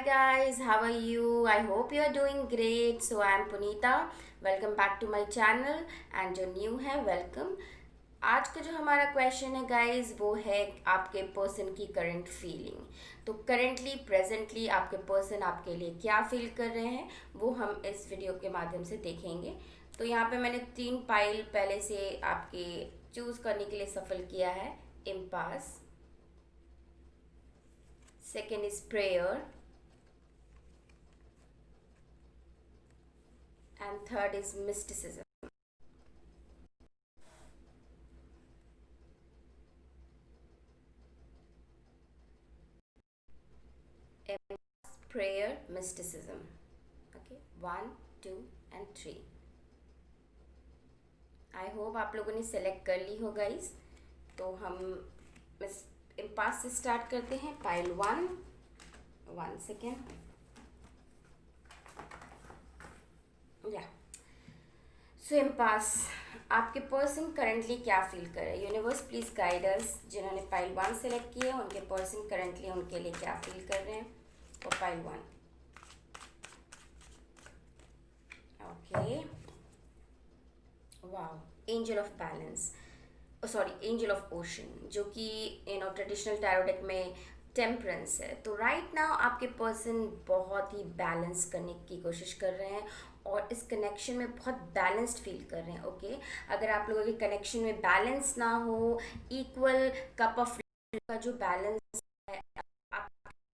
guys, how are you? I hope you are doing great. So I am Punita. Welcome back to my channel and जो new है welcome. आज का जो हमारा question है guys वो है आपके पर्सन की करंट फीलिंग। तो करंटली प्रेजेंटली आपके पर्सन आपके लिए क्या फील कर रहे हैं वो हम इस वीडियो के माध्यम से देखेंगे। तो यहाँ पे मैंने 3 पाइल पहले से आपके चूज करने के लिए सफल किया है। Impasse, second is prayer and third is mysticism. Prayer, mysticism. Okay, 1, 2 and 3. I hope आप लोगों ने सेलेक्ट कर ली हो गाइस। तो हम इम्पास से स्टार्ट करते हैं। पाइल 1 सेकेंड या सो इम्पास आपके पर्सन करंटली क्या फील कर रहे हैं। यूनिवर्स प्लीज गाइडर्स जिन्होंने पाइल 1 सेलेक्ट किए उनके पर्सन करंटली उनके लिए क्या फील कर रहे हैं। और pile 1 okay, wow, angel of balance, sorry angel of ocean, जो कि ट्रेडिशनल टैरो डेक में टेम्परेंस है। तो राइट नाउ आपके पर्सन बहुत ही बैलेंस करने की कोशिश कर रहे हैं और इस कनेक्शन में बहुत बैलेंस्ड फील कर रहे हैं। ओके, अगर आप लोगों के कनेक्शन में बैलेंस ना हो, इक्वल कप ऑफ का जो बैलेंस है आप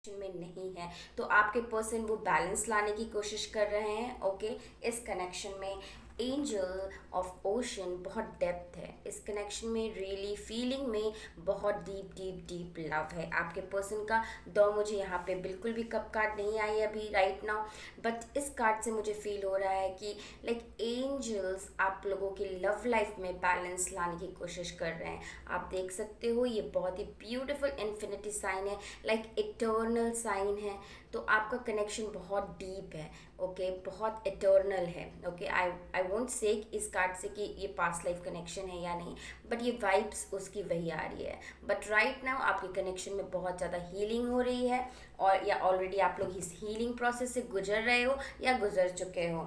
में नहीं है, तो आपके पर्सन वो बैलेंस लाने की कोशिश कर रहे हैं। ओके, इस कनेक्शन में एंजल ऑफ ओशन बहुत डेप्थ है इस कनेक्शन में, रियली फीलिंग में बहुत डीप डीप डीप लव है आपके पर्सन का। दो मुझे यहाँ पे बिल्कुल भी कप कार्ड नहीं आई अभी राइट नाउ, बट इस कार्ड से मुझे फील हो रहा है कि लाइक एंजल्स आप लोगों की लव लाइफ में बैलेंस लाने की कोशिश कर रहे हैं। आप देख सकते हो ये बहुत ही ब्यूटीफुल इन्फिनिटी साइन है, लाइक इटर्नल साइन है। तो आपका कनेक्शन बहुत डीप है। ओके, बहुत इटर्नल है। ओके, आई वोंट से इस कार्ड से कि ये पास्ट लाइफ कनेक्शन है या नहीं, बट ये वाइब्स उसकी वही आ रही है। बट राइट नाउ आपके कनेक्शन में बहुत ज़्यादा हीलिंग हो रही है, और या ऑलरेडी आप लोग इस हीलिंग प्रोसेस से गुजर रहे हो या गुजर चुके हो।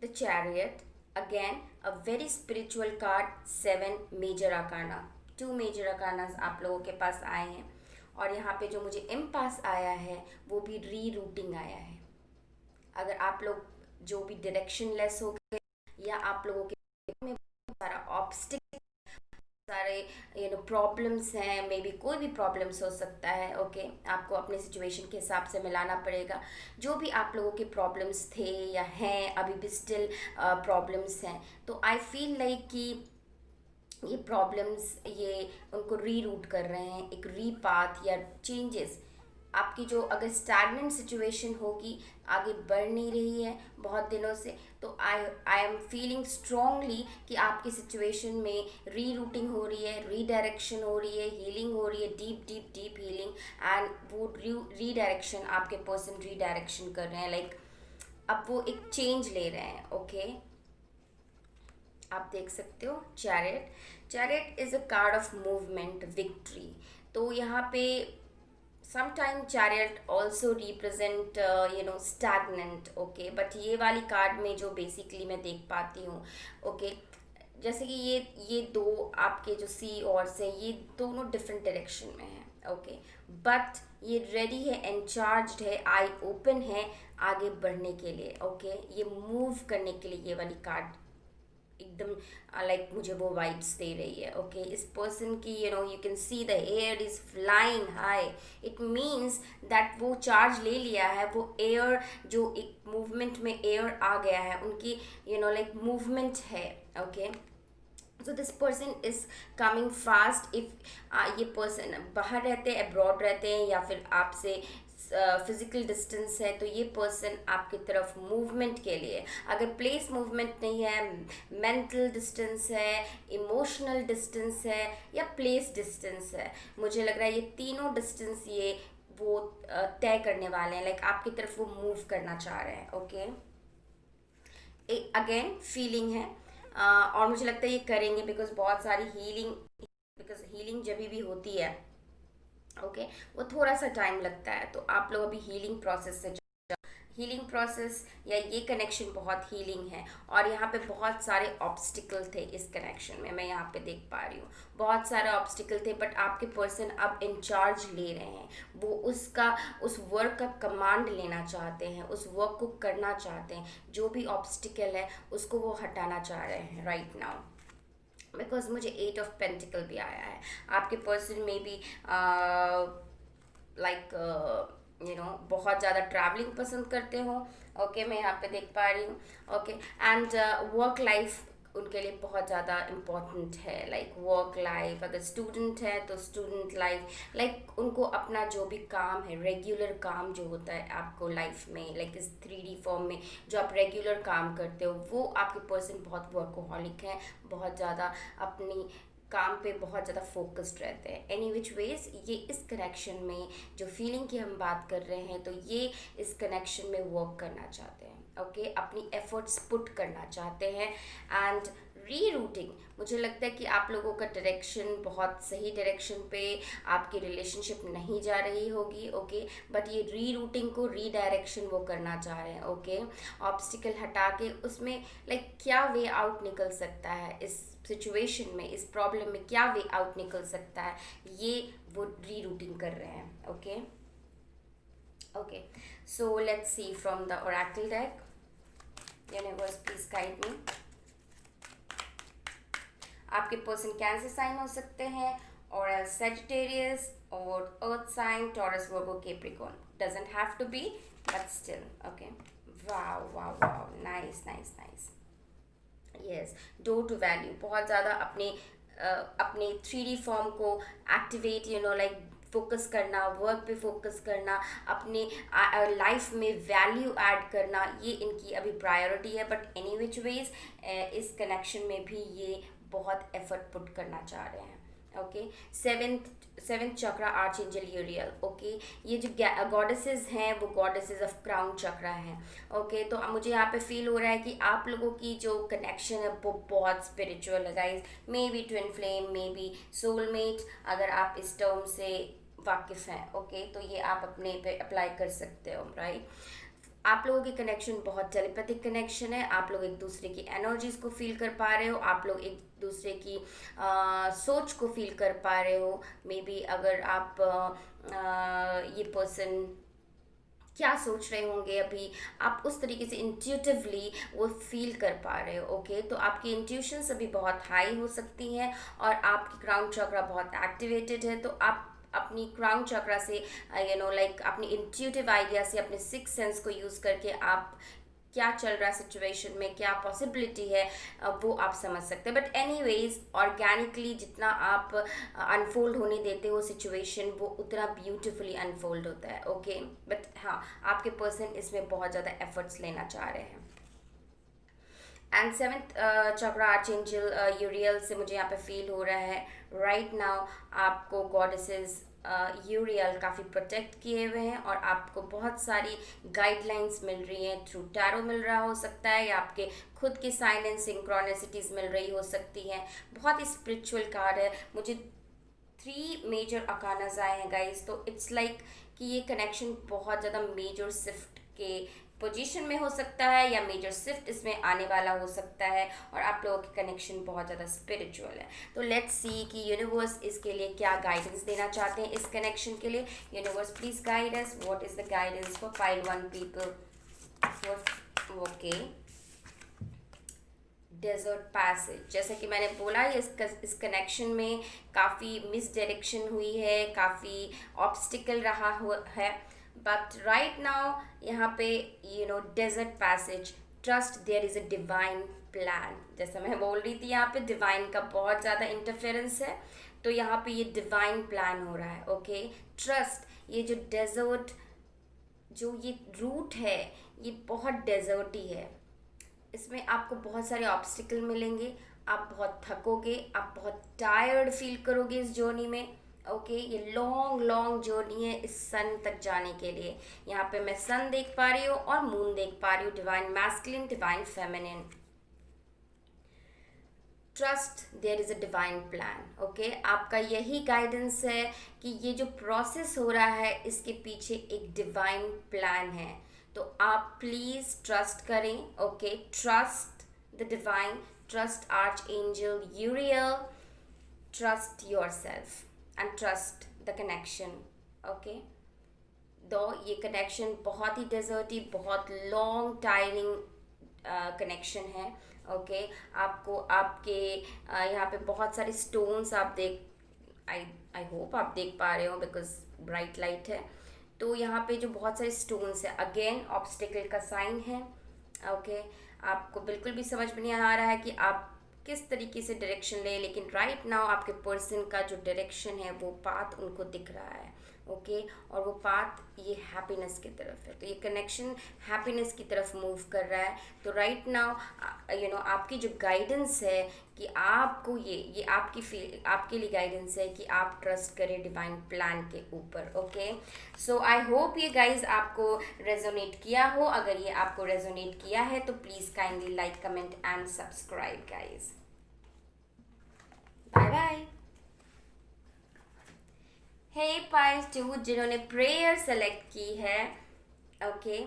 The chariot, again a very spiritual card, 7 major arcana, 2 major arcana आप लोगों के पास आए हैं। और यहाँ पे जो मुझे इम्पास आया है वो भी री रूटिंग आया है। अगर आप लोग जो भी डायरेक्शन लेस हो गए या आप लोगों के में बहुत सारा ऑब्स्टिकल, सारे प्रॉब्लम्स हैं, मे बी कोई भी प्रॉब्लम्स हो सकता है। ओके, आपको अपने सिचुएशन के हिसाब से मिलाना पड़ेगा। जो भी आप लोगों के प्रॉब्लम्स थे या हैं, अभी भी स्टिल प्रॉब्लम्स हैं, तो आई फील लाइक कि ये प्रॉब्लम्स ये उनको री रूट कर रहे हैं, एक री पाथ या चेंजेस। आपकी जो अगर स्टैगनेंट सिचुएशन होगी, आगे बढ़ नहीं रही है बहुत दिनों से, तो आई एम फीलिंग स्ट्रांगली कि आपकी सिचुएशन में री रूटिंग हो रही है, री डायरेक्शन हो रही है, हीलिंग हो रही है, deep deep deep healing. And वो री डायरेक्शन आपके पर्सन री डायरेक्शन कर रहे हैं, लाइक अब वो एक चेंज ले रहे हैं। ओके, आप देख सकते हो chariot. Chariot is a card of movement, victory. तो यहाँ पे sometime chariot also represent stagnant. Okay, but ये वाली कार्ड में जो बेसिकली मैं देख पाती हूँ, ओके, जैसे कि ये दो आपके जो सी और से ये दोनों डिफरेंट डायरेक्शन में है। ओके, बट ये रेडी है, एनचार्ज्ड है, आई ओपन है आगे बढ़ने के लिए। ओके, ये मूव करने के लिए ये वाली कार्ड एकदम लाइक मुझे वो वाइब्स दे रही है। ओके, इस पर्सन की you can see the air is flying high. It means that वो चार्ज ले लिया है, वो एयर जो एक मूवमेंट में एयर आ गया है उनकी, लाइक मूवमेंट है। Okay, so this person is coming fast. If ये पर्सन बाहर रहते हैं, अब्रॉड रहते हैं, या फिर आपसे फिजिकल डिस्टेंस है, तो ये पर्सन आपकी तरफ मूवमेंट के लिए, अगर प्लेस मूवमेंट नहीं है, मेंटल डिस्टेंस है, इमोशनल डिस्टेंस है, या प्लेस डिस्टेंस है, मुझे लग रहा है ये तीनों डिस्टेंस ये वो तय करने वाले हैं, लाइक आपकी तरफ वो मूव करना चाह रहे हैं। ओके, अगेन फीलिंग है, और मुझे लगता है ये करेंगे बिकॉज बहुत सारी हीलिंग, बिकॉज हीलिंग जब भी होती है ओके। वो थोड़ा सा टाइम लगता है, तो आप लोग अभी हीलिंग प्रोसेस से, हीलिंग प्रोसेस या ये कनेक्शन बहुत हीलिंग है। और यहाँ पे बहुत सारे ऑब्स्टिकल थे इस कनेक्शन में, मैं यहाँ पे देख पा रही हूँ बहुत सारे ऑब्स्टिकल थे, बट आपके पर्सन अब इंचार्ज ले रहे हैं। वो उसका उस वर्क का कमांड लेना चाहते हैं, उस वर्क को करना चाहते हैं। जो भी ऑब्स्टिकल है उसको वो हटाना चाह रहे हैं राइट नाउ, बिकॉज मुझे 8 ऑफ पेंटिकल भी आया है। आपके पर्सन में भी लाइक बहुत ज़्यादा ट्रैवलिंग पसंद करते हो। ओके, मैं यहाँ पे देख पा रही हूँ। ओके, एंड वर्क लाइफ उनके लिए बहुत ज़्यादा इम्पोर्टेंट है। लाइक वर्क लाइफ, अगर स्टूडेंट है तो स्टूडेंट लाइफ, लाइक उनको अपना जो भी काम है, रेगुलर काम जो होता है आपको लाइफ में, लाइक इस 3D फॉर्म में जो आप रेगुलर काम करते हो, वो आपके पर्सन बहुत वर्कोहॉलिक हैं, बहुत ज़्यादा अपनी काम पे बहुत ज़्यादा फोकस्ड रहते हैं। एनी विच वेज, ये इस कनेक्शन में जो फीलिंग की हम बात कर रहे हैं, तो ये इस कनेक्शन में वर्क करना चाहते हैं। ओके, अपनी एफर्ट्स पुट करना चाहते हैं। एंड री रूटिंग, मुझे लगता है कि आप लोगों का डायरेक्शन बहुत सही डायरेक्शन पे आपकी रिलेशनशिप नहीं जा रही होगी। ओके, बट ये री रूटिंग को री डायरेक्शन वो करना चाह रहे हैं। ओके, ऑब्स्टिकल हटा के उसमें लाइक क्या वे आउट निकल सकता है, इस सिचुएशन में, इस प्रॉब्लम में क्या वे आउट निकल सकता है, ये वो री रूटिंग कर रहे हैं। Okay okay, so let's see from the Oracle deck. Universe please guide मी। आपके पर्सन कैंसर साइन हो सकते हैं, और सेजिटेरियस, और earth sign, Taurus, Virgo, Capricorn. Doesn't have to be, but still. Okay, wow wow wow, nice nice nice. Yes, door to value, बहुत ज़्यादा अपने 3D form को एक्टिवेट, लाइक फोकस करना, वर्क पे फोकस करना, अपने लाइफ में वैल्यू ऐड करना, ये इनकी अभी प्रायोरिटी है। बट एनी विच वेज इस कनेक्शन में भी ये बहुत एफर्ट पुट करना चाह रहे हैं। ओके, सेवेंथ चक्रा आर्चएंजल यूरियल। ओके, ये जो गॉडेसेस हैं वो गॉडेसेस ऑफ क्राउन चक्रा हैं। ओके, तो मुझे यहाँ पे फील हो रहा है कि आप लोगों की जो कनेक्शन है वो बहुत स्पिरिचुअल है guys. May be twin flame, may be soulmate, अगर आप इस टर्म से वाकिफ हैं। ओके, तो ये आप अपने पे अप्लाई कर सकते हो राइट। आप लोगों की कनेक्शन बहुत टेलीपैथिक कनेक्शन है। आप लोग एक दूसरे की एनर्जीज को फील कर पा रहे हो, आप लोग एक दूसरे की सोच को फील कर पा रहे हो। मे बी अगर आप ये पर्सन क्या सोच रहे होंगे अभी, आप उस तरीके से इंट्यूटिवली वो फील कर पा रहे हो। ओके, तो आपकी इंट्यूशंस अभी बहुत हाई हो सकती हैं, और आपकी क्राउन चक्रा बहुत एक्टिवेटेड है। तो आप अपनी क्राउन चक्रा से लाइक अपनी इंट्यूटिव आइडिया से, अपने सिक्स सेंस को यूज़ करके आप क्या चल रहा है सिचुएशन में, क्या पॉसिबिलिटी है, वो आप समझ सकते हैं। बट एनीवेज, ऑर्गेनिकली जितना आप अनफोल्ड होने देते हो सिचुएशन, वो उतना ब्यूटिफुली अनफोल्ड होता है। ओके, बट हाँ, आपके पर्सन इसमें बहुत ज़्यादा एफर्ट्स लेना चाह रहे हैं। एंड सेवेंथ चक्रा आर्चएंजल यूरियल से मुझे यहाँ पे फील हो रहा है राइट नाउ आपको गॉडेसेस यूरियल काफ़ी प्रोटेक्ट किए हुए हैं, और आपको बहुत सारी गाइडलाइंस मिल रही हैं, थ्रू टैरो मिल रहा हो सकता है, या आपके खुद के साइन एंड सिंक्रोनिसिटीज़ मिल रही हो सकती हैं। बहुत ही स्पिरिचुअल कार्ड है। मुझे 3 मेजर अकानाज आए हैं गाइस, तो इट्स लाइक कि ये कनेक्शन बहुत ज़्यादा मेजर शिफ्ट के पोजीशन में हो सकता है, या मेजर शिफ्ट इसमें आने वाला हो सकता है, और आप लोगों की कनेक्शन बहुत ज़्यादा स्पिरिचुअल है। तो लेट्स सी कि यूनिवर्स इसके लिए क्या गाइडेंस देना चाहते हैं इस कनेक्शन के लिए। Universe please guide us, what is the guidance for pile 1 people. Okay, desert passage, जैसे कि मैंने बोला, इस कनेक्शन में काफ़ी मिस डायरेक्शन हुई है, काफ़ी ऑब्स्टिकल रहा है। बट राइट नाउ यहाँ पे desert passage, trust there is a divine plan. जैसा मैं बोल रही थी, यहाँ पे डिवाइन का बहुत ज़्यादा इंटरफेरेंस है, तो यहाँ पे ये डिवाइन प्लान हो रहा है। ओके, ट्रस्ट, ये जो डेजर्ट, जो ये रूट है, ये बहुत डेजर्टी है। इसमें आपको बहुत सारे ऑब्स्टिकल मिलेंगे, आप बहुत थकोगे, आप बहुत टायर्ड फील करोगे इस जर्नी में। ओके, ये लॉन्ग लॉन्ग जर्नी है इस सन तक जाने के लिए। यहाँ पे मैं सन देख पा रही हूँ और मून देख पा रही हूँ, divine masculine, divine feminine. Trust there is a divine plan. Okay, आपका यही गाइडेंस है कि ये जो प्रोसेस हो रहा है इसके पीछे एक डिवाइन प्लान है। तो आप प्लीज़ ट्रस्ट करें। Okay, trust the divine, trust arch angel यूरियल, trust your self and trust the connection. Okay, दो ये कनेक्शन बहुत ही डेजर्टी, बहुत लॉन्ग टायरिंग कनेक्शन है। ओके, आपको आपके यहाँ पे बहुत सारे स्टोन्स आप देख, आई आई होप आप देख पा रहे हो बिकॉज ब्राइट लाइट है। तो यहाँ पे जो बहुत सारे स्टोन्स है, अगेन ऑब्स्टिकल का साइन है। ओके, आपको बिल्कुल भी समझ में नहीं आ रहा है कि आप किस तरीके से डायरेक्शन ले, लेकिन राइट नाउ आपके पर्सन का जो डायरेक्शन है वो पाथ उनको दिख रहा है। ओके, और वो पाथ ये हैप्पीनेस की तरफ है। तो ये कनेक्शन हैप्पीनेस की तरफ मूव कर रहा है। तो राइट नाउ आपकी जो गाइडेंस है कि आपको ये आपके लिए गाइडेंस है कि आप ट्रस्ट करें डिवाइन प्लान के ऊपर। ओके, सो आई होप ये गाइज आपको रेजोनेट किया हो। अगर ये आपको रेजोनेट किया है तो please kindly like, comment and subscribe guys. Bye bye. Hey piles 2 जिन्होंने प्रेयर सेलेक्ट की है। ओके,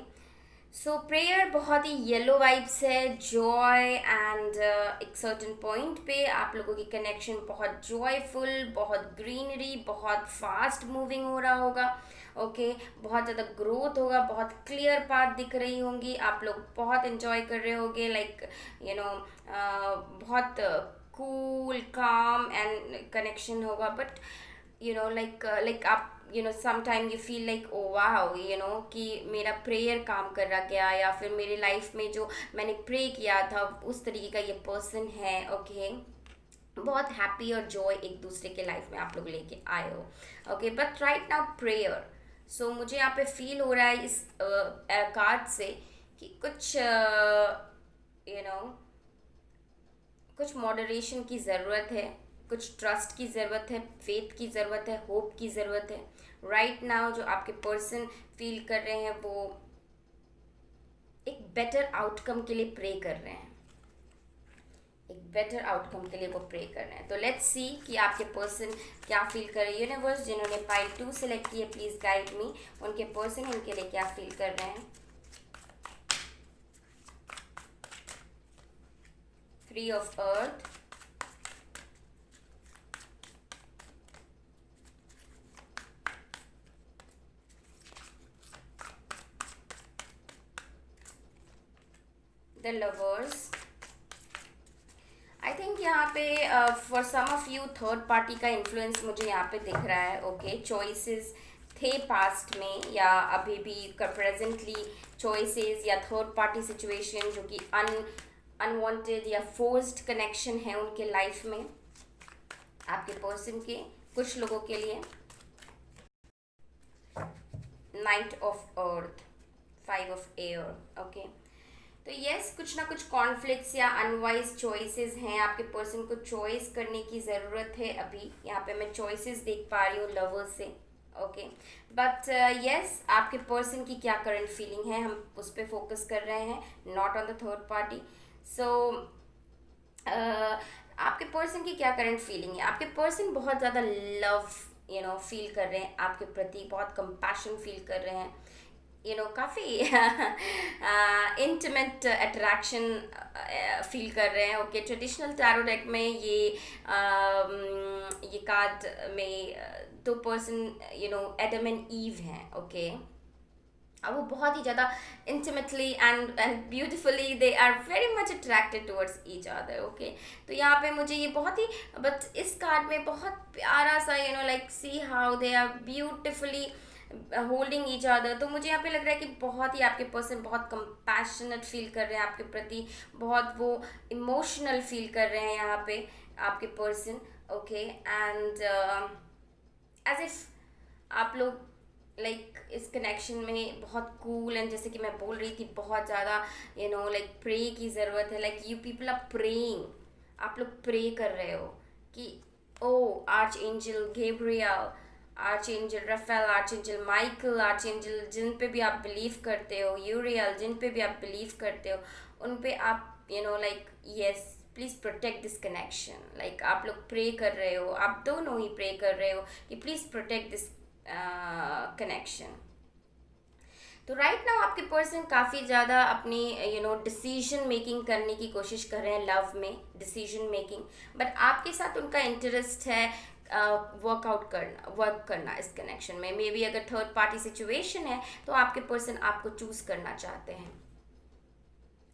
सो प्रेयर बहुत ही येलो वाइब्स है, जॉय एंड एक सर्टन पॉइंट पे आप लोगों की कनेक्शन बहुत जॉयफुल, बहुत ग्रीनरी, बहुत फास्ट मूविंग हो रहा होगा। ओके, बहुत ज़्यादा ग्रोथ होगा, बहुत क्लियर पाथ दिख रही होंगी, आप लोग बहुत इन्जॉय कर रहे होंगे, लाइक बहुत कूल काम एंड कनेक्शन होगा। बट like आप sometime you feel like oh wow कि मेरा प्रेयर काम कर रहा गया, या फिर मेरे लाइफ में जो मैंने प्रे किया था उस तरीके का ये पर्सन है। ओके, बहुत हैप्पी और जॉय एक दूसरे के लाइफ में आप लोग लेके आए हो। Okay, but right now prayer, so मुझे यहाँ पे फील हो रहा है इस कार्ड से कि कुछ कुछ मॉडरेशन की ज़रूरत है, कुछ ट्रस्ट की ज़रूरत है, फेथ की ज़रूरत है, होप की ज़रूरत है। राइट नाउ जो आपके पर्सन फील कर रहे हैं वो एक बेटर आउटकम के लिए प्रे कर रहे हैं, एक बेटर आउटकम के लिए वो प्रे कर रहे हैं। तो लेट्स सी कि आपके पर्सन क्या फील कर रहे हैं। यूनिवर्स, जिन्होंने पाइल 2 सेलेक्ट किए, प्लीज़ गाइड मी, उनके पर्सन इनके लिए क्या फील कर रहे हैं। 3 of earth, the lovers. I think यहाँ पे for some of you third party का इन्फ्लुएंस मुझे यहाँ पे दिख रहा है। ओके, चॉइसेस थे पास्ट में या अभी भी प्रेजेंटली चॉइसेस या थर्ड पार्टी सिचुएशन जो कि अनवांटेड या फोर्स्ड कनेक्शन है उनके लाइफ में, आपके पर्सन के कुछ लोगों के लिए। Night of earth, 5 of air. Okay, तो यस, कुछ ना कुछ कॉन्फ्लिक्ट्स या अनवाइज चॉइसेस हैं, आपके पर्सन को चॉइस करने की ज़रूरत है। अभी यहाँ पे मैं चॉइसेस देख पा रही हूँ लवर्स से। ओके, बट यस, आपके पर्सन की क्या करंट फीलिंग है हम उस पर फोकस कर रहे हैं, not on the third party. So आपके पर्सन की क्या करंट फीलिंग है। आपके पर्सन बहुत ज़्यादा लव फील कर रहे हैं आपके प्रति, बहुत कंपैशन फील कर रहे हैं, काफ़ी इंटीमेट अट्रैक्शन फील कर रहे हैं। ओके, ट्रेडिशनल टैरो डेक में ये कार्ड में 2 पर्सन एडम एंड ईव हैं। ओके, और वो बहुत ही ज़्यादा intimately and beautifully they are very much attracted towards each other. Okay, तो यहाँ पे मुझे ये बहुत ही, बट इस कार्ड में बहुत प्यारा सा like see how they are beautifully holding each other. तो मुझे यहाँ पे लग रहा है कि बहुत ही आपके पर्सन बहुत कंपैशनेट फील कर रहे हैं आपके प्रति, बहुत वो इमोशनल फील कर रहे हैं यहाँ पे आपके person. Okay, and as if आप लोग लाइक इस कनेक्शन में बहुत कूल एंड जैसे कि मैं बोल रही थी बहुत ज़्यादा लाइक प्रे की ज़रूरत है। Like you people are praying, आप लोग प्रे कर रहे हो कि oh archangel Gabriel, archangel Raphael, archangel Michael, archangel जिन पे भी आप बिलीव करते हो, यूरियल जिन पे भी आप बिलीव करते हो, उन पे आप like yes please protect this connection. Like आप लोग प्रे कर रहे हो, आप दोनों ही प्रे कर रहे हो कि प्लीज़ प्रोटेक्ट दिस कनेक्शन। तो राइट नाउ आपके पर्सन काफ़ी ज़्यादा अपनी डिसीजन मेकिंग करने की कोशिश कर रहे हैं लव में, डिसीजन मेकिंग, बट आपके साथ उनका इंटरेस्ट है वर्क करना इस कनेक्शन में। मे बी अगर थर्ड पार्टी सिचुएशन है तो आपके पर्सन आपको चूज करना चाहते हैं,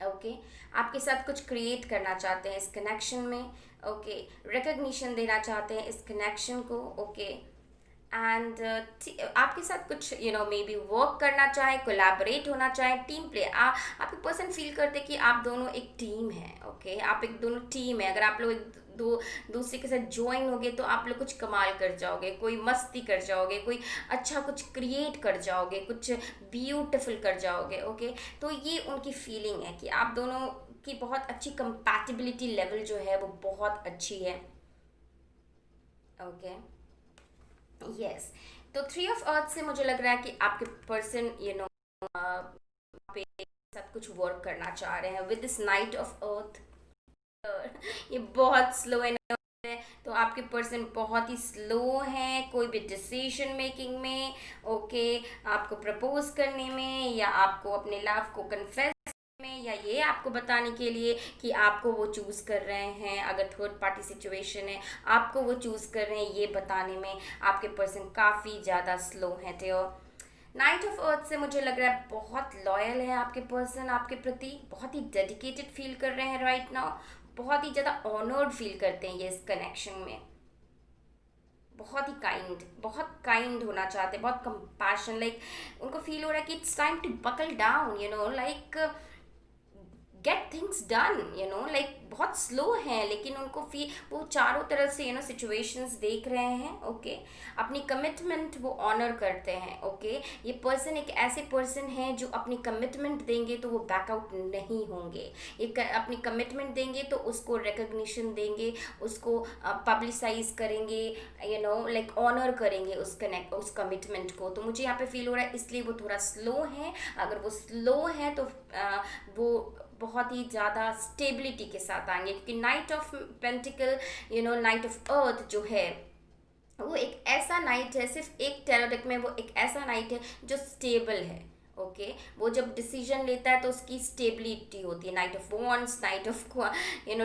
ओके आपके साथ कुछ क्रिएट करना चाहते हैं इस कनेक्शन में, ओके रिकग्निशन देना चाहते हैं इस कनेक्शन को, ओके एंड आपके साथ कुछ मे बी वर्क करना चाहे, कोलैबोरेट होना चाहे, टीम प्ले। आपके पर्सन फील करते कि आप दोनों एक टीम है, ओके आप एक दोनों टीम है। अगर आप लोग एक दूसरे के साथ ज्वाइन होगे तो आप लोग कुछ कमाल कर जाओगे, कोई मस्ती कर जाओगे, कोई अच्छा कुछ क्रिएट कर जाओगे, कुछ ब्यूटिफुल कर जाओगे, ओके तो ये उनकी फीलिंग है कि आप दोनों की बहुत अच्छी कंपैटिबिलिटी लेवल जो है वो बहुत अच्छी है, ओके यस। तो थ्री ऑफ अर्थ से मुझे लग रहा है कि आपके पर्सन पे साथ कुछ वर्क करना चाह रहे हैं with this night of earth. ये बहुत स्लो एनर्जी है, तो आपके पर्सन बहुत ही स्लो हैं कोई भी डिसीजन मेकिंग में, ओके आपको प्रपोज करने में या आपको अपने लव को कन्फेस में, या ये आपको बताने के लिए कि आपको वो चूज कर रहे हैं। अगर थर्ड पार्टी सिचुएशन है आपको वो चूज कर रहे हैं, ये बताने में आपके पर्सन काफ़ी ज़्यादा स्लो हैं। तो नाइट ऑफ अर्थ से मुझे लग रहा है बहुत लॉयल है आपके पर्सन आपके प्रति, बहुत ही डेडिकेटेड फील कर रहे हैं राइट नाउ, बहुत ही ज़्यादा ऑनर्ड फील करते हैं ये इस कनेक्शन में, बहुत ही बहुत काइंड होना चाहते हैं, बहुत कंपैशन, लाइक उनको फील हो रहा है कि it's time to buckle down, like get things done, like बहुत स्लो हैं लेकिन उनको वो चारों तरफ से सिचुएशंस देख रहे हैं, ओके अपनी कमिटमेंट वो ऑनर करते हैं, ओके ये पर्सन एक ऐसे पर्सन है जो अपनी कमिटमेंट देंगे तो वो बैकआउट नहीं होंगे, अपनी कमिटमेंट देंगे तो उसको रिकग्निशन देंगे, उसको पब्लिसाइज करेंगे, लाइक ऑनर करेंगे उस कमिटमेंट को। तो मुझे यहाँ पे फील हो रहा है इसलिए वो थोड़ा स्लो है। अगर वो स्लो है तो वो बहुत ही ज़्यादा स्टेबिलिटी के साथ आएंगे, क्योंकि night of pentacle night of earth जो है वो एक ऐसा नाइट है, सिर्फ एक टैरो डेक में वो एक ऐसा नाइट है जो स्टेबल है, ओके वो जब डिसीजन लेता है तो उसकी स्टेबिलिटी होती है। Knight of wands, knight of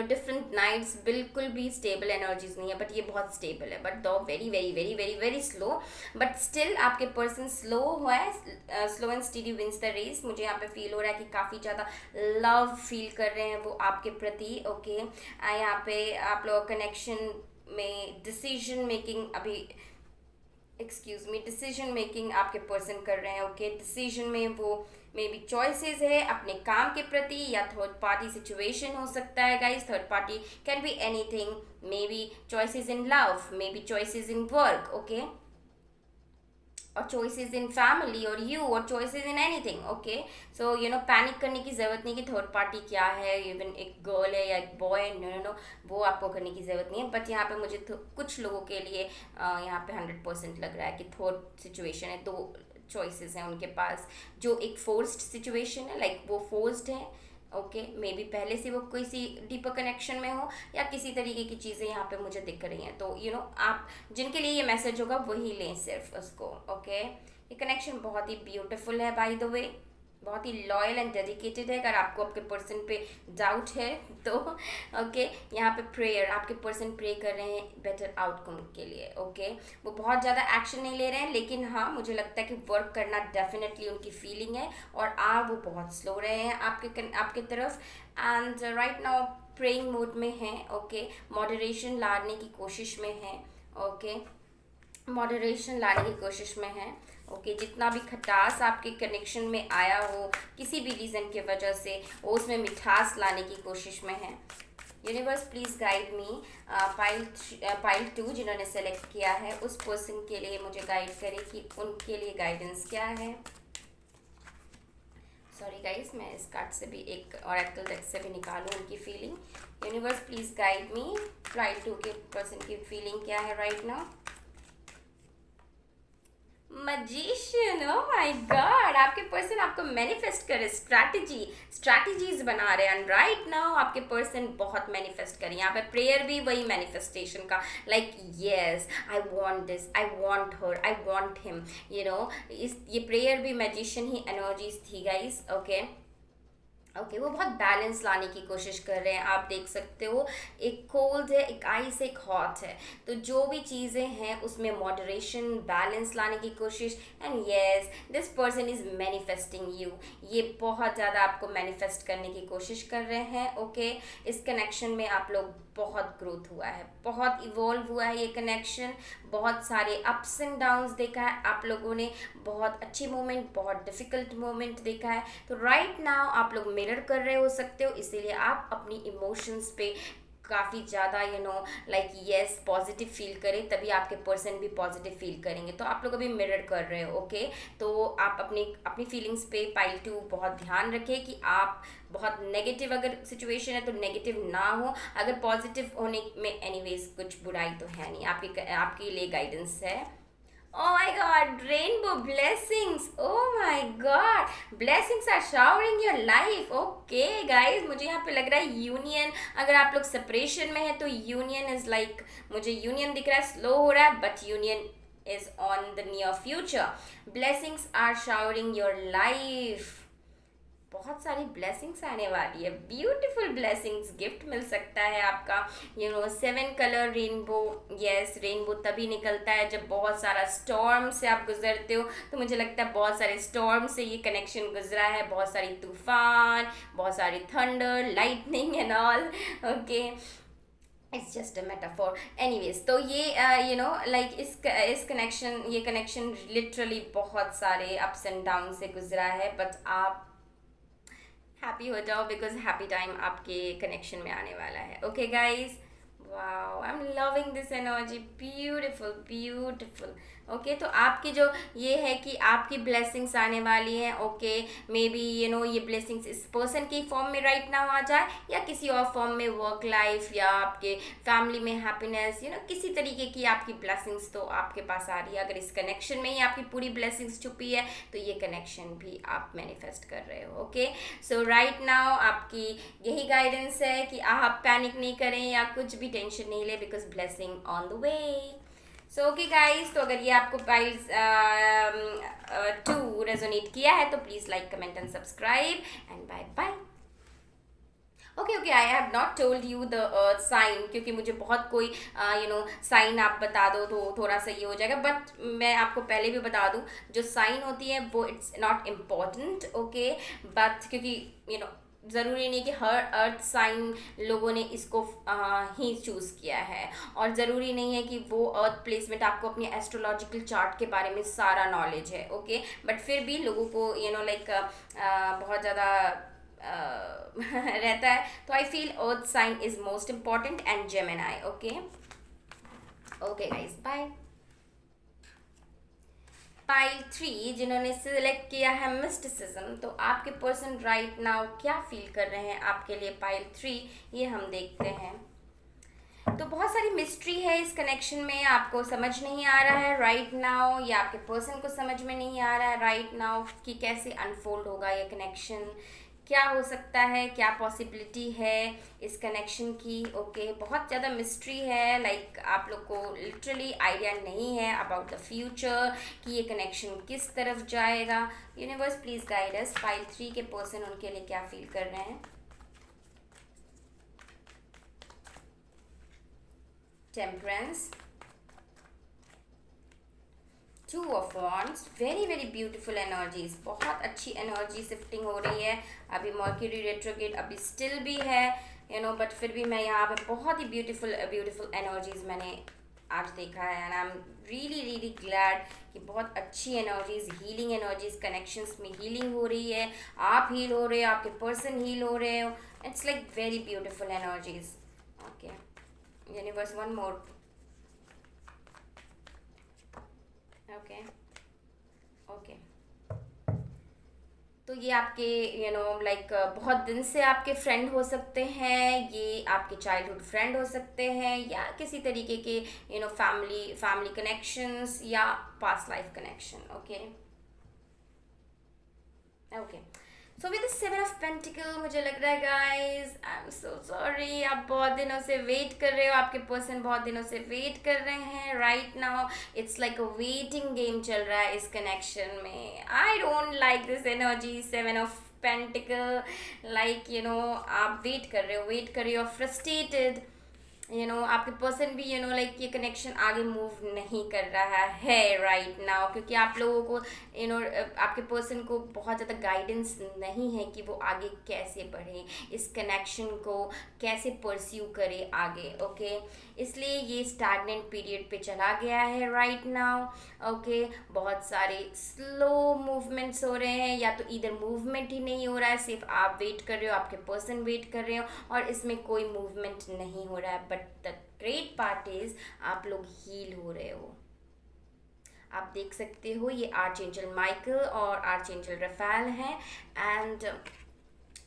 different knights बिल्कुल भी स्टेबल एनर्जीज नहीं है, बट ये बहुत स्टेबल है, but though very very very very very slow, but still आपके पर्सन स्लो हुआ है, slow and steady wins the race. मुझे यहाँ पे फील हो रहा है कि काफ़ी ज़्यादा लव फील कर रहे हैं वो आपके प्रति, ओके यहाँ पे आप लोग कनेक्शन में डिसीजन मेकिंग डिसीजन मेकिंग आपके पर्सन कर रहे हैं, ओके डिसीजन में वो मे बी चॉइसेस है अपने काम के प्रति या थर्ड पार्टी सिचुएशन हो सकता है guys. Third party can be anything, may be choices in love, may be choices in work, okay और चॉइसेस इन फैमिली और यू, और choices in anything, okay so panic करने की ज़रूरत नहीं कि थर्ड पार्टी क्या है, इवन एक गर्ल है या एक बॉय है, नो वो आपको करने की ज़रूरत नहीं है। बट यहाँ पे मुझे कुछ लोगों के लिए यहाँ पे 100% लग रहा है कि थर्ड सिचुएशन है, दो चॉइसेस हैं उनके पास, जो एक फोर्स्ड सिचुएशन है, लाइक वो फोर्स्ड है, ओके मे बी पहले से वो किसी डीपर कनेक्शन में हो या किसी तरीके की चीज़ें यहाँ पे मुझे दिख रही हैं। तो आप जिनके लिए ये मैसेज होगा वही लें सिर्फ उसको, ओके ये कनेक्शन बहुत ही ब्यूटीफुल है बाय द वे, बहुत ही लॉयल एंड डेडिकेटेड है। अगर आपको आपके पर्सन पे डाउट है तो ओके यहाँ पे प्रेयर, आपके पर्सन प्रे कर रहे हैं बेटर आउटकम के लिए, ओके वो बहुत ज़्यादा एक्शन नहीं ले रहे हैं, लेकिन हाँ मुझे लगता है कि वर्क करना डेफिनेटली उनकी फीलिंग है, और वो बहुत स्लो रहे हैं आपके तरफ, and right now praying mode में हैं, ओके मॉडरेशन लाने की कोशिश में हैं, ओके मॉडरेशन लाने की कोशिश में हैं, ओके जितना भी खटास आपके कनेक्शन में आया हो किसी भी रीज़न की वजह से, वो उसमें मिठास लाने की कोशिश में है। Universe please guide me, pile 2 जिन्होंने सेलेक्ट किया है उस पर्सन के लिए मुझे गाइड करें कि उनके लिए गाइडेंस क्या है। सॉरी गाइस, मैं इस कार्ड से भी एक ऑरेकल डेक से भी निकालूँ उनकी feeling. Universe please guide me, pile 2 के पर्सन की फीलिंग क्या है right now. Magician, oh my God, आपके पर्सन आपको मैनिफेस्ट करे, स्ट्रैटेजीज बना रहे हैं, राइट नाउ आपके पर्सन बहुत मैनिफेस्ट करें। यहाँ पे प्रेयर भी वही मैनिफेस्टेशन का, like yes I want this, I want her, I want him, इस ये प्रेयर भी मैजिशियन ही एनर्जीज थी गाइस। ओके ओके, वो बहुत बैलेंस लाने की कोशिश कर रहे हैं। आप देख सकते हो, एक कोल्ड है, एक आइस, एक हॉट है, तो जो भी चीज़ें हैं उसमें मॉडरेशन, बैलेंस लाने की कोशिश। And yes, this person is manifesting you, ये बहुत ज़्यादा आपको मैनिफेस्ट करने की कोशिश कर रहे हैं। ओके, इस कनेक्शन में आप लोग बहुत ग्रोथ हुआ है, बहुत इवॉल्व हुआ है ये कनेक्शन, बहुत सारे अप्स एंड डाउन्स देखा है आप लोगों ने, बहुत अच्छी मोमेंट, बहुत डिफिकल्ट मोमेंट देखा है। तो राइट नाउ आप लोग मिरर कर रहे हो सकते हो, इसीलिए आप अपनी इमोशंस पे काफ़ी ज़्यादा लाइक यस पॉजिटिव फील करें, तभी आपके पर्सन भी पॉजिटिव फील करेंगे। तो आप लोग अभी मिरर कर रहे हो। ओके, तो आप अपनी अपनी फीलिंग्स पे पाइल 2 बहुत ध्यान रखें कि आप बहुत नेगेटिव अगर सिचुएशन है तो नेगेटिव ना हो, अगर पॉजिटिव होने में एनीवेज कुछ बुराई तो है नहीं, आपके लिए गाइडेंस है। Oh my God, rainbow blessings. Oh my God, blessings are showering your life. Okay guys, मुझे यहाँ पे लग रहा है यूनियन, अगर आप लोग सेपरेशन में है तो यूनियन इज लाइक, मुझे यूनियन दिख रहा है, स्लो हो रहा है, but union is on the near future. Blessings are showering your life. बहुत सारी ब्लेसिंग्स आने वाली है, ब्यूटीफुल ब्लेसिंग्स, गिफ्ट मिल सकता है आपका। 7 कलर रेनबो, यस रेनबो तभी निकलता है जब बहुत सारा स्टॉर्म से आप गुजरते हो, तो मुझे लगता है बहुत सारे स्टॉर्म से ये कनेक्शन गुजरा है, बहुत सारी तूफान, बहुत सारी thunder, lightning and all. Okay, it's just a metaphor. Anyways, तो ये लाइक इस कनेक्शन, ये कनेक्शन लिटरली बहुत सारे अप्स एंड डाउन से गुजरा है, बट आप हैप्पी हो जाओ बिकॉज हैप्पी टाइम आपके कनेक्शन में आने वाला है। Okay guys, wow, I am loving this energy, beautiful beautiful. Okay, तो आपकी जो ये है कि आपकी ब्लेसिंग्स आने वाली हैं। ओके, मे बी ये ब्लेसिंग्स इस पर्सन की फॉर्म में राइट नाउ आ जाए, या किसी और फॉर्म में, वर्क लाइफ या आपके फैमिली में हैप्पीनेस, किसी तरीके की आपकी ब्लेसिंग्स तो आपके पास आ रही है। अगर इस कनेक्शन में ही आपकी पूरी ब्लेसिंग्स छुपी है तो ये कनेक्शन भी आप मैनिफेस्ट कर रहे हो। ओके, सो राइट नाउ आपकी यही गाइडेंस है कि आप पैनिक नहीं करें या कुछ भी टेंशन नहीं ले, because blessing on the way. So okay guys, तो अगर ये आपको पाइल्स 2 रेजोनेट किया है तो please like, comment and subscribe, and bye bye. Okay, I have not told you the sign, क्योंकि मुझे बहुत कोई साइन आप बता दो तो थोड़ा सा ये हो जाएगा, बट मैं आपको पहले भी बता दूँ, जो साइन होती है वो it's not important. Okay, but क्योंकि ज़रूरी नहीं कि हर अर्थ साइन लोगों ने इसको ही चूज़ किया है, और ज़रूरी नहीं है कि वो अर्थ प्लेसमेंट आपको अपने एस्ट्रोलॉजिकल चार्ट के बारे में सारा नॉलेज है। ओके, बट फिर भी लोगों को लाइक बहुत ज़्यादा रहता है, तो I feel earth sign is most important and Gemini. Okay okay guys, bye. Pile 3 जिन्होंने सिलेक्ट किया है मिस्टिसिज्म, तो आपके पर्सन राइट नाउ क्या फील कर रहे हैं आपके लिए पाइल 3, ये हम देखते हैं। तो बहुत सारी मिस्ट्री है इस कनेक्शन में, आपको समझ नहीं आ रहा है राइट नाउ, या आपके पर्सन को समझ में नहीं आ रहा है राइट नाउ कि कैसे अनफोल्ड होगा ये कनेक्शन, क्या हो सकता है, क्या पॉसिबिलिटी है इस कनेक्शन की। ओके, बहुत ज़्यादा मिस्ट्री है, लाइक आप लोग को लिटरली आइडिया नहीं है अबाउट द फ्यूचर कि ये कनेक्शन किस तरफ जाएगा। Universe please guide us, pile 3 के पर्सन उनके लिए क्या फील कर रहे हैं। Temperance, 2 of wands, very very beautiful energies, बहुत अच्छी एनर्जी शिफ्टिंग हो रही है। अभी मर्क्यूरी रेट्रोग्रेड अभी स्टिल भी है, बट फिर भी मैं यहाँ पे बहुत ही ब्यूटीफुल ब्यूटीफुल एनर्जीज मैंने आज देखा है, and I am really really glad कि बहुत अच्छी एनर्जीज, हीलिंग एनर्जीज, कनेक्शंस में हीलिंग हो रही है, आप हील हो रहे हो, आपके पर्सन हील हो रहे हो, it's like very beautiful energies. Okay universe, one more. Okay okay, तो ये आपके लाइक बहुत दिन से आपके फ्रेंड हो सकते हैं, ये आपके चाइल्डहुड फ्रेंड हो सकते हैं, या किसी तरीके के फैमिली कनेक्शंस या past life connection. Okay okay. So with seven of pentacle मुझे लग रहा है guys, I am so sorry, आप बहुत दिनों से वेट कर रहे हो, आपके पर्सन बहुत दिनों से वेट कर रहे हैं। Right now it's like a waiting game चल रहा है इस कनेक्शन में। I don't like this energy, seven of pentacle. Like आप वेट कर रहे हो, फ्रस्ट्रेटेड। आपके पर्सन भी लाइक ये कनेक्शन आगे मूव नहीं कर रहा है राइट नाउ, क्योंकि आप लोगों को आपके पर्सन को बहुत ज़्यादा गाइडेंस नहीं है कि वो आगे कैसे बढ़े, इस कनेक्शन को कैसे परस्यू करे आगे। ओके इसलिए ये स्टैग्नेंट पीरियड पे चला गया है राइट नाउ। ओके बहुत सारे स्लो मूवमेंट्स हो रहे हैं, या तो इधर मूवमेंट ही नहीं हो रहा है, सिर्फ आप वेट कर रहे हो, आपके पर्सन वेट कर रहे हो, और इसमें कोई मूवमेंट नहीं हो रहा है। But the great part is आप लोग हील हो रहे हो। आप देख सकते हो ये आर्चएंजल माइकल और आर्चएंजल रफाएल हैं, एंड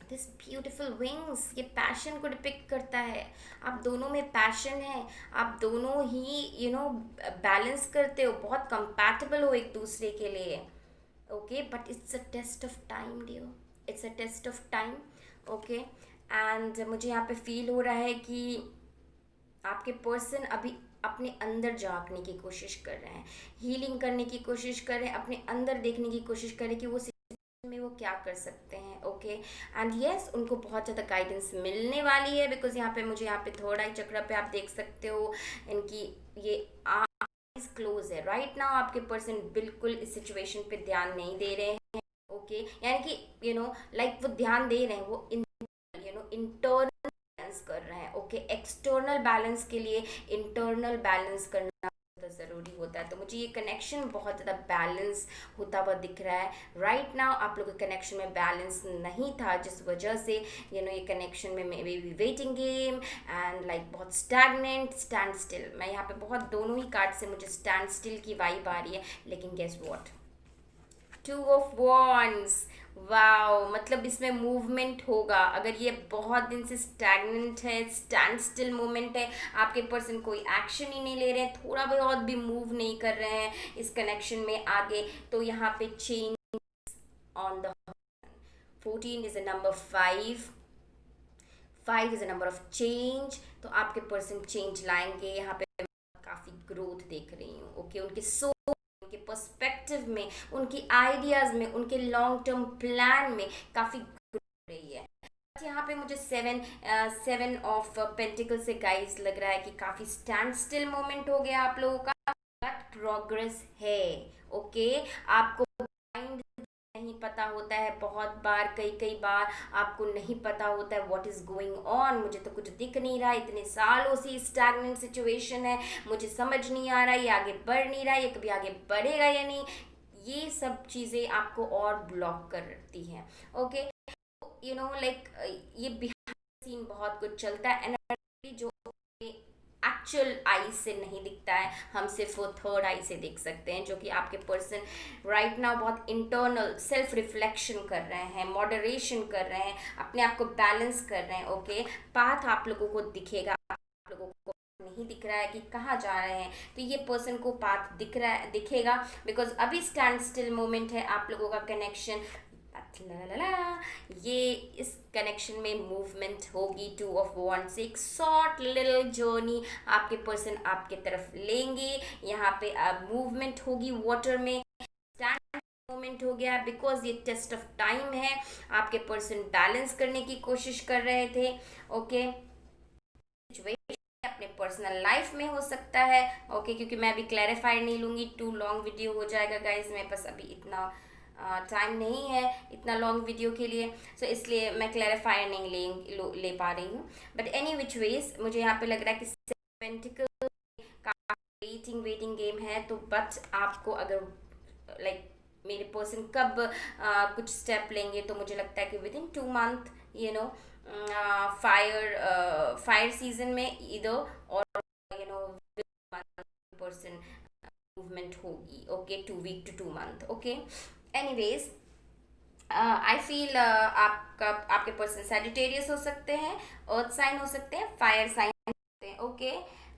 दिस ब्यूटिफुल विंग्स ये पैशन को डिपिक्ट करता है। आप दोनों में पैशन है, आप दोनों ही बैलेंस करते हो, बहुत कंपैटिबल हो एक दूसरे के लिए। Okay but it's a test of time duo, it's a test of time. Okay and मुझे यहाँ पे फील हो रहा है कि आपके पर्सन अभी अपने अंदर झांकने की कोशिश कर रहे हैं, हीलिंग करने की कोशिश कर रहे हैं, अपने अंदर देखने की कोशिश कर रहे हैं कि वो सिचुएशन में वो क्या कर सकते हैं। ओके एंड यस उनको बहुत ज़्यादा गाइडेंस मिलने वाली है, बिकॉज यहाँ पे थर्ड आई चक्र पे आप देख सकते हो इनकी ये आईज क्लोज है राइट नाउ। आपके पर्सन बिल्कुल इस सिचुएशन पे ध्यान नहीं दे रहे हैं। ओके यानी कि लाइक वो ध्यान दे रहे हैं, वो इंटरनल बैलेंस कर रहे हैं। ओके एक्सटर्नल बैलेंस के लिए इंटरनल बैलेंस करना ज़रूरी होता है। तो मुझे ये कनेक्शन बहुत ज़्यादा बैलेंस होता हुआ दिख रहा है राइट नाउ। आप लोगों के कनेक्शन में बैलेंस नहीं था, जिस वजह से ये कनेक्शन में may be waiting game and like बहुत स्टैग्नेंट, स्टैंड स्टिल। मैं यहाँ पे बहुत दोनों ही कार्ड से मुझे स्टैंड स्टिल की वाइब आ रही है, लेकिन guess what, two of wands. Wow मतलब इसमें मूवमेंट होगा। अगर ये बहुत दिन से स्टैग्नेंट है, स्टैंड स्टिल मोमेंट है, आपके पर्सन कोई एक्शन ही नहीं ले रहे हैं, थोड़ा बहुत भी मूव नहीं कर रहे हैं इस कनेक्शन में आगे, तो यहाँ पे change on the 14 is a number 5 is a number of change. तो आपके पर्सन चेंज लाएंगे। यहाँ पे काफ़ी ग्रोथ देख रही हूँ। ओके उनके उनके पर्सपेक्टिव में, उनकी आइडियाज़ में, उनके लॉन्ग टर्म प्लान में काफ़ी ग्रोथ हो रही है। यहाँ पे मुझे सेवन ऑफ पेंटिकल से गाइस लग रहा है कि काफ़ी स्टैंड स्टिल मोमेंट हो गया आप लोगों का, बट प्रोग्रेस है। ओके आपको माइंड नहीं पता होता है, बहुत बार कई बार आपको नहीं पता होता है व्हाट इज़ गोइंग ऑन। मुझे तो कुछ दिख नहीं रहा, इतने सालों से स्टैग्नेंट सिचुएशन है, मुझे समझ नहीं आ रहा ये आगे बढ़ नहीं रहा, ये कभी आगे बढ़ेगा या नहीं। ये सब चीज़ें आपको और ब्लॉक करती हैं। ओके लाइक ये बिहाइंड सीन बहुत कुछ चलता है, एनर्जी जो एक्चुअल आई से नहीं दिखता है, हम सिर्फ वो थर्ड आई से देख सकते हैं, जो कि आपके पर्सन राइट नाउ बहुत इंटरनल सेल्फ रिफ्लेक्शन कर रहे हैं, मॉडरेशन कर रहे हैं, अपने आप को बैलेंस कर रहे हैं। ओके पाथ आप लोगों को दिखेगा, आप लोगों को नहीं दिख रहा है कि कहाँ जा रहे हैं, तो ये पर्सन को पाथ दिखेगा, बिकॉज अभी स्टैंड स्टिल मोमेंट है आप लोगों का कनेक्शन। ये इस कनेक्शन में मूवमेंट होगी। टू ऑफ वॉन्ड्स से एक शॉर्ट लिटिल जर्नी आपके पर्सन आपके तरफ लेंगे। यहाँ पे मूवमेंट होगी वाटर में, स्टैंड मोमेंट हो गया, बिकॉज ये टेस्ट ऑफ टाइम है। आपके पर्सन बैलेंस करने की कोशिश कर रहे थे। ओके सिचुएशन अपने पर्सनल लाइफ में हो सकता है। ओके क्योंकि मैं अभी क्लैरिफाई नहीं लूँगी, टू लॉन्ग वीडियो हो जाएगा गाइज, मेरे पास अभी इतना टाइम नहीं है इतना लॉन्ग वीडियो के लिए, सो इसलिए मैं क्लैरिफायर नहीं ले पा रही हूँ। बट एनी विच वेज मुझे यहाँ पे लग रहा है कि पेंटिकल का वेटिंग गेम है। तो बट आपको अगर लाइक मेरे पर्सन कब कुछ स्टेप लेंगे, तो मुझे लगता है कि within 2 month fire season में इधर और पर्सन मूवमेंट होगी। Okay 2 week to 2 month। Okay anyways I feel आपके पर्सन सैजिटेरियस हो सकते हैं, अर्थ साइन हो सकते हैं, फायर साइन हो सकते हैं। ओके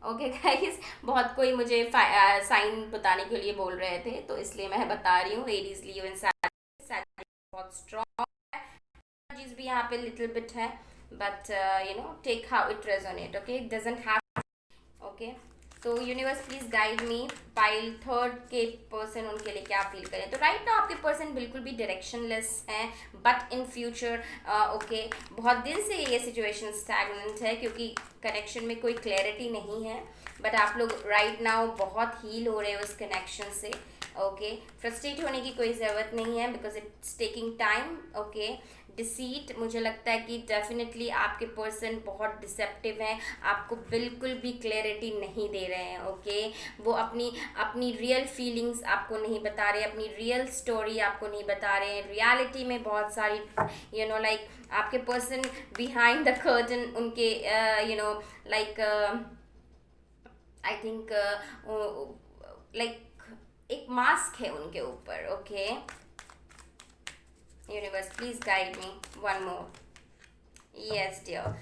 ओके गाइस, बहुत कोई मुझे साइन बताने के लिए बोल रहे थे, तो इसलिए मैं बता रही हूँ। एरीज, लियो एंड सैजिटेरियस बहुत स्ट्रॉन्ग चीज भी यहाँ पे लिटिल बिट है, but take how it resonate. Okay, it doesn't have. Okay, तो universe please guide me, pile third के पर्सन उनके लिए क्या फील करें। तो राइट नाउ आपके पर्सन बिल्कुल भी डायरेक्शनलेस हैं, बट इन फ्यूचर ओके, बहुत दिन से ये सिचुएशन स्टैगनेंट है क्योंकि कनेक्शन में कोई क्लैरिटी नहीं है, बट आप लोग राइट नाउ बहुत हील हो रहे हो उस कनेक्शन से। ओके, फ्रस्ट्रेट होने की कोई ज़रूरत नहीं है, because it's taking time. Okay, deceit, मुझे लगता है कि डेफिनेटली आपके पर्सन बहुत डिसेप्टिव हैं, आपको बिल्कुल भी क्लैरिटी नहीं दे रहे हैं। ओके, वो अपनी अपनी रियल फीलिंग्स आपको नहीं बता रहे, अपनी रियल स्टोरी आपको नहीं बता रहे हैं। रियलिटी में बहुत सारी लाइक आपके पर्सन बिहाइंड द कर्टन उनके लाइक आई थिंक लाइक एक मास्क है उनके ऊपर। Okay, universe please guide me one more. Yes dear,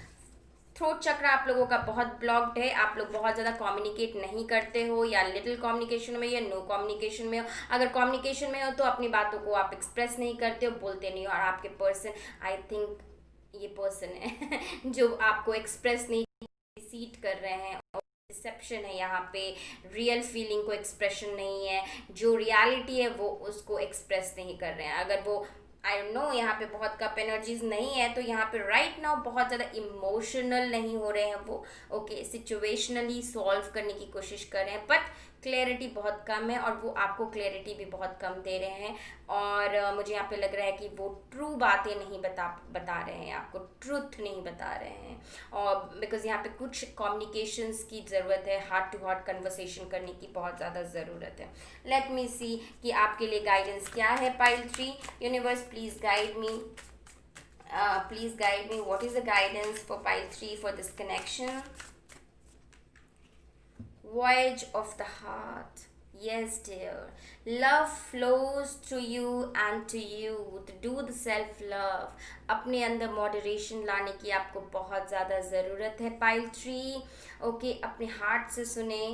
throat chakra आप लोगों का बहुत ब्लॉक्ड है, आप लोग बहुत ज़्यादा कम्युनिकेट नहीं करते हो, या लिटिल कम्युनिकेशन में या नो कम्युनिकेशन में हो। अगर कम्युनिकेशन में हो तो अपनी बातों को आप एक्सप्रेस नहीं करते हो, बोलते नहीं हो। और आपके पर्सन, आई थिंक ये पर्सन है जो आपको एक्सप्रेस नहीं, डिसीट कर रहे हैं, और डिसेप्शन है यहाँ पे। रियल फीलिंग को एक्सप्रेशन नहीं है, जो रियलिटी है वो उसको एक्सप्रेस नहीं कर रहे हैं। अगर वो आई डोंट नो, यहाँ पे बहुत कप एनर्जीज नहीं है, तो यहाँ पे राइट नाउ बहुत ज़्यादा इमोशनल नहीं हो रहे हैं वो। ओके, सिचुएशनली सॉल्व करने की कोशिश कर रहे हैं, बट क्लैरिटी बहुत कम है, और वो आपको क्लैरिटी भी बहुत कम दे रहे हैं। और मुझे यहाँ पे लग रहा है कि वो ट्रू बातें नहीं बता रहे हैं, आपको ट्रूथ नहीं बता रहे हैं। और बिकॉज यहाँ पे कुछ कम्युनिकेशंस की ज़रूरत है, हार्ट टू हार्ट कन्वर्सेशन करने की बहुत ज़्यादा ज़रूरत है। लेट मी सी कि आपके लिए गाइडेंस क्या है pile 3। Universe please guide me, please guide me, what is the guidance for pile 3 for this connection? Voyage of the heart. Yes, dear. Love flows through you and to you. To do the self love. अपने अंदर moderation लाने की आपको बहुत ज़्यादा ज़रूरत है pile 3। Okay, अपने हार्ट से सुने।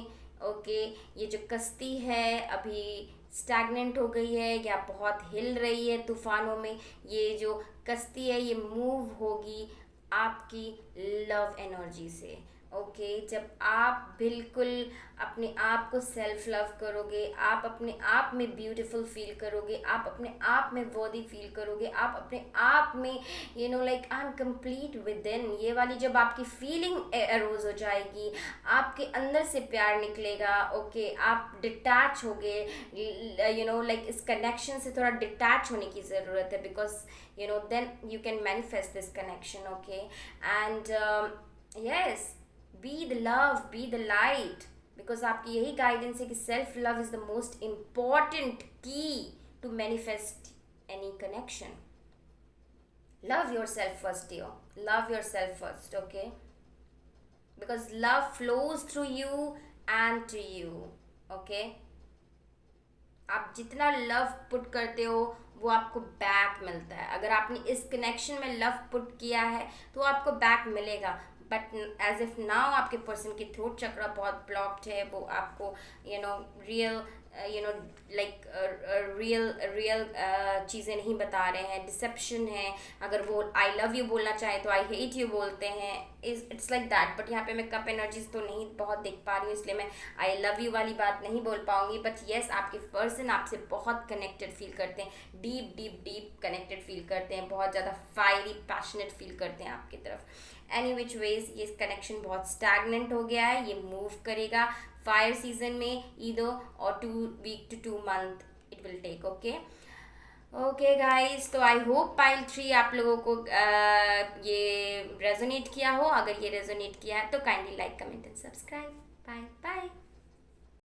ओके, ये जो कश्ती है अभी स्टैगनेंट हो गई है या बहुत हिल रही है तूफानों में, ये जो कश्ती है ये मूव होगी आपकी लव एनर्जी से। ओके, जब आप बिल्कुल अपने आप को सेल्फ लव करोगे, आप अपने आप में ब्यूटीफुल फील करोगे, आप अपने आप में वर्दी फील करोगे, आप अपने आप में like I am complete with in, ये वाली जब आपकी फीलिंग अरोज हो जाएगी, आपके अंदर से प्यार निकलेगा। ओके, आप डिटैच होगे, लाइक इस कनेक्शन से थोड़ा डिटैच होने की ज़रूरत है, because then you can manifest this connection. Okay, and yes, be the love, be the light, because आपकी यही guidance है कि self love is the most important key to manifest any connection. Love yourself first, dear. Love yourself first. Okay, because love flows through you and to you. Okay, आप जितना love put करते हो वो आपको back मिलता है। अगर आपने इस कनेक्शन में लव पुट किया है तो आपको बैक मिलेगा, बट एज इफ नाउ आपके पर्सन की थ्रोट चक्र बहुत ब्लॉक्ड है, वो आपको रियल लाइक रियल चीज़ें नहीं बता रहे हैं, डिसेप्शन है। अगर वो आई लव यू बोलना चाहे तो आई हेट यू बोलते हैं, इट्स लाइक दैट। बट यहाँ पे मैं कप एनर्जीज तो नहीं बहुत देख पा रही हूँ, इसलिए मैं आई लव यू वाली बात नहीं बोल पाऊंगी। बट येस, आपके पर्सन आपसे बहुत कनेक्टेड फील करते हैं, deep deep deep connected feel करते हैं, बहुत ज़्यादा फायरी पैशनेट फील करते हैं आपकी तरफ। एनी विच वेज ये कनेक्शन बहुत स्टैगनेंट हो गया है, ये मूव करेगा फायर सीजन में ईदो, और 2 week to 2 month it will take. Okay okay guys, तो आई होप पाइल 3 आप लोगों को ये रेजोनेट किया हो। अगर ये रेजोनेट किया है तो kindly like, comment and subscribe. Bye bye.